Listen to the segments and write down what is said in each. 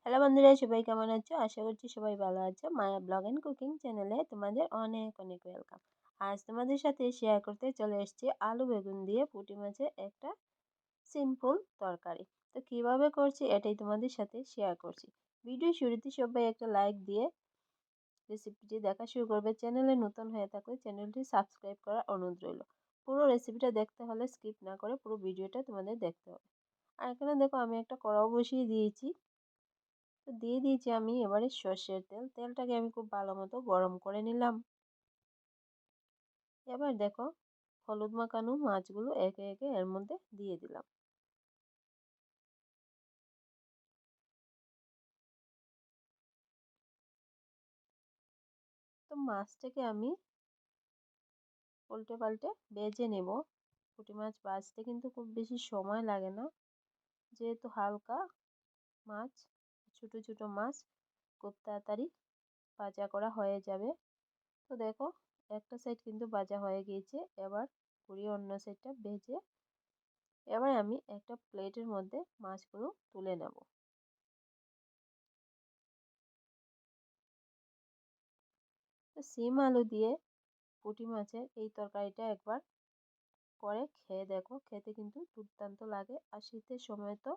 Hello বন্ধুরা, সবাই কেমন আছো? আশা করছি সবাই ভালো আছো। মায়া ব্লগ অ্যান্ড কুকিং চ্যানেলে তোমাদের অনেক অনেক ওয়েলকাম। আজ তোমাদের সাথে শেয়ার করতে চলে এসেছি আলু বেগুন দিয়ে পুঁটি মাছের একটা সিম্পল তরকারি। তো কিভাবে করছি এটাই তোমাদের সাথে শেয়ার করছি। ভিডিও শুরুতে সবাই একটা লাইক দিয়ে রেসিপিটি দেখা শুরু করবে। চ্যানেলে নতুন হয়ে থাকলে চ্যানেলটি সাবস্ক্রাইব করার অনুরোধ রইল। পুরো রেসিপিটা দেখতে হলে স্কিপ না করে পুরো ভিডিওটা তোমাদের দেখতে হবে। আর এখানে দেখো আমি একটা কড়াও বসিয়ে দিয়েছি। তো দিয়ে দিয়েছি আমি এবারে সর্ষের তেল। তেলটাকে আমি খুব ভালো মতো গরম করে নিলাম। এবার দেখো হলুদ মাখানো মাছগুলো একে একে এর মধ্যে দিয়ে দিলাম। তো মাছটাকে আমি উল্টে পাল্টে ভেজে নেব। পুঁটি মাছ ভাজতে কিন্তু খুব বেশি সময় লাগে না, যেহেতু হালকা মাছ, ছোট ছোট মাছ, খুব তাড়াতাড়ি ভাজা করা হয়ে যাবে। তো দেখো একটা সাইড কিন্তু ভাজা হয়ে গিয়েছে। এবার ঘুরিয়ে অন্য সাইডটা ভেজে এবার আমি একটা প্লেটের মধ্যে মাছগুলো তুলে নেব। তো সিম আলু দিয়ে পুঁটি মাছের এই তরকারিটা একবার করে খেয়ে দেখো, খেতে কিন্তু দুর্দান্ত লাগে। আর শীতের সময় তো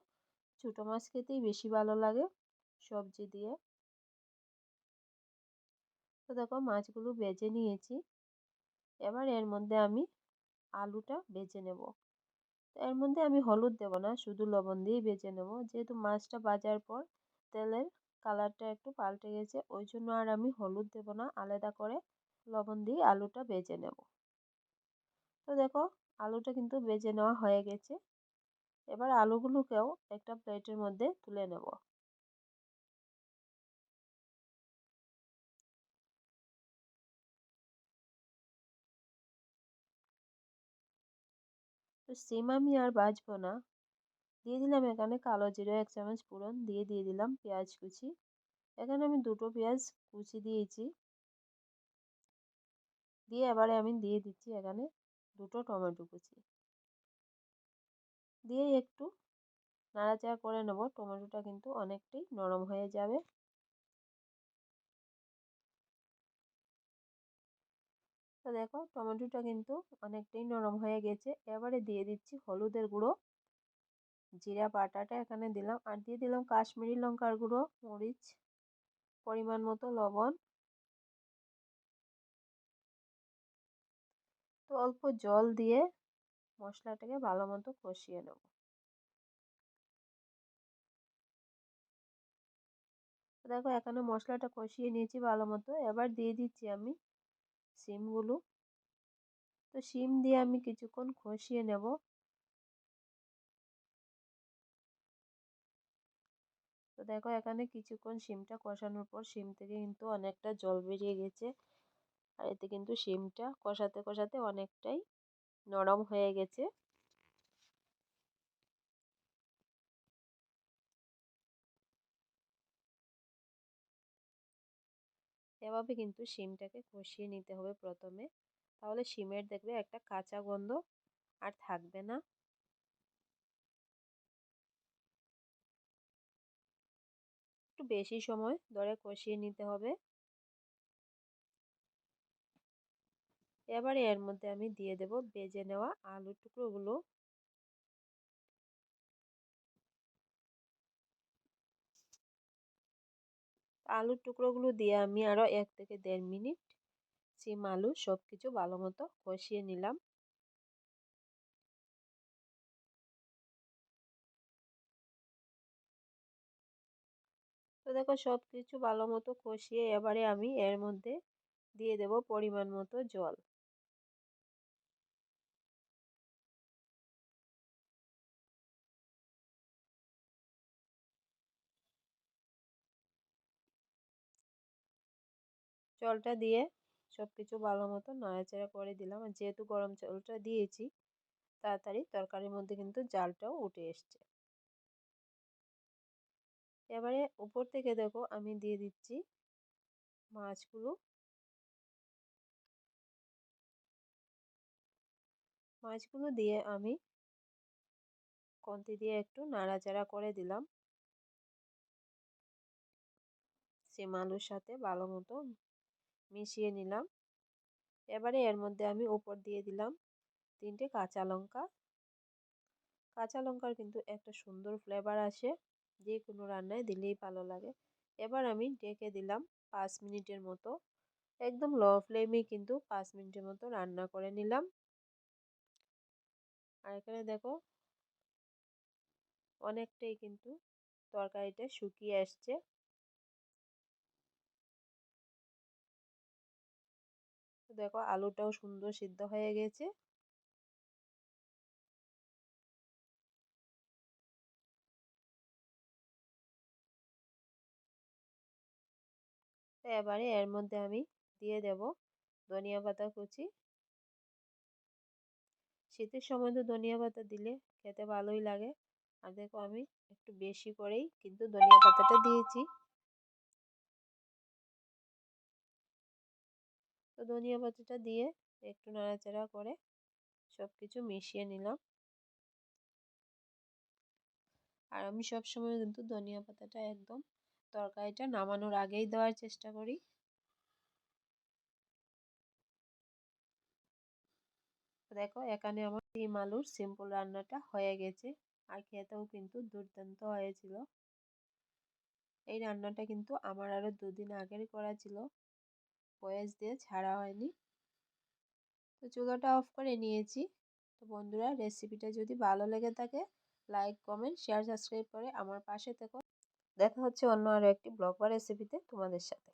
ছোটো মাছ খেতেই বেশি ভালো লাগে সবজি দিয়ে। তো দেখো মাছগুলো ভেজে নিয়েছি। এবার এর মধ্যে আমি আলুটা ভেজে নেব। তো এর মধ্যে আমি হলুদ দেব না, শুধু লবণ দিয়েই ভেজে নেব, যেহেতু মাছটা ভাজার পর তেলের কালারটা একটু পাল্টে গেছে, ওই জন্য আর আমি হলুদ দেব না, আলাদা করে লবণ দিয়ে আলুটা ভেজে নেব। তো দেখো আলুটা কিন্তু ভেজে নেওয়া হয়ে গেছে। এবার আলুগুলোকেও একটা প্লেটের মধ্যে তুলে নেব। তো সিম আমি আর ভাজবো না, দিয়ে দিলাম এখানে কালো জিরে 1 চামচ ফোড়ন দিয়ে দিলাম পেঁয়াজ কুচি। এখানে আমি দুটো পেঁয়াজ কুচি দিয়েছি। দিয়ে এবারে আমি দিয়ে দিচ্ছি এখানে দুটো টমেটো কুচি। দিয়ে একটু নাড়াচাড়া করে নেব। টমেটোটা কিন্তু অনেকটাই নরম হয়ে যাবে। তো দেখো টমেটোটা কিন্তু অনেকটাই নরম হয়ে গেছে। এবারে দিয়ে দিচ্ছি হলুদের গুঁড়ো, জিরা বাটাটা এখানে দিলাম, আর দিয়ে দিলাম কাশ্মীরি লঙ্কার গুঁড়ো, মরিচ, পরিমাণ মতো লবণ। তো অল্প জল দিয়ে মশলাটাকে ভালো মতো কষিয়ে নেব। তো দেখো এখানে মশলাটা কষিয়ে নিয়েছি ভালো মতো। এবার দিয়ে দিচ্ছি আমি শিমগুলো। তো শিম দিয়ে আমি কিছুক্ষণ কষিয়ে নেব। তো দেখো এখানে কিছুক্ষণ শিমটা কষানোর পর শিম থেকে কিন্তু অনেকটা জল বেরিয়ে গেছে। আর এতে কিন্তু শিমটা কষাতে কষাতে অনেকটাই নরম হয়ে গেছে। এভাবে কিন্তু শিমটাকে কষিয়ে নিতে হবে প্রথমে, তাহলে শিমের দেখবে একটা কাঁচা গন্ধ আর থাকবে না। একটু বেশি সময় ধরে কষিয়ে নিতে হবে। এবারে এর মধ্যে আমি দিয়ে দেব ভেজে নেওয়া আলুর টুকরোগুলো। আলুর টুকরোগুলো দিয়ে আমি আরও 1 থেকে 1.5 মিনিট সিম আলু সব কিছু ভালো মতো কষিয়ে নিলাম। তো দেখো সব কিছু ভালো মতো কষিয়ে এবারে আমি এর মধ্যে দিয়ে দেব পরিমাণ মতো জল। জলটা দিয়ে সব কিছু ভালো মতো নাড়াচাড়া করে দিলাম। আর যেহেতু গরম জলটা দিয়েছি, তাড়াতাড়ি তরকারির মধ্যে কিন্তু জালটাও উঠে এসছে। এবারে উপর থেকে দেখো আমি দিয়ে দিচ্ছি মাছগুলো। মাছগুলো দিয়ে আমি খুন্তি দিয়ে একটু নাড়াচাড়া করে দিলাম। সিম আলুর সাথে ভালো মতো মিশিয়ে নিলাম। এবারে এর মধ্যে আমি উপর দিয়ে দিলাম 3টে কাঁচা লঙ্কা। কাঁচা লঙ্কার কিন্তু একটা সুন্দর ফ্লেভার আসে, যে কোনো রান্নায় দিলেই ভালো লাগে। এবার আমি ঢেকে দিলাম 5 মিনিটের মতো। একদম লো ফ্লেমে কিন্তু 5 মিনিটের মতো রান্না করে নিলাম। আর এখানে দেখো অনেকটাই কিন্তু তরকারিটা শুকিয়ে আসছে। তো দেখো আলুটাও সুন্দর সিদ্ধ হয়ে গেছে। তো এবারে এর মধ্যে আমি দিয়ে দেব ধনিয়া পাতা কুচি। শীতের সময় তো ধনিয়া পাতা দিলে খেতে ভালোই লাগে। আর দেখো আমি একটু বেশি করেই কিন্তু ধনিয়া পাতাটা দিয়েছি। তো ধনিয়া পাতাটা দিয়ে একটু নাড়াচাড়া করে সব কিছু মিশিয়ে নিলাম। আর আমি সবসময় কিন্তু ধনিয়া পাতাটা একদম তরকারিটা নামানোর আগেই দেওয়ার চেষ্টা করি। দেখো এখানে আমার সিম আলুর সিম্পল রান্নাটা হয়ে গেছে। আর খেতেও কিন্তু দুর্দান্ত হয়েছিল। এই রান্নাটা কিন্তু আমার আরও 2 দিন আগের করা ছিল, ভয়েস দিয়ে ছাড়া হয়নি। তো চুলাটা অফ করে নিয়েছি। তো বন্ধুরা, রেসিপিটা যদি ভালো লেগে থাকে লাইক, কমেন্ট, শেয়ার, সাবস্ক্রাইব করে আমার পাশে থেকো। দেখা হচ্ছে অন্য আরও একটি ব্লগ বা রেসিপিতে তোমাদের সাথে।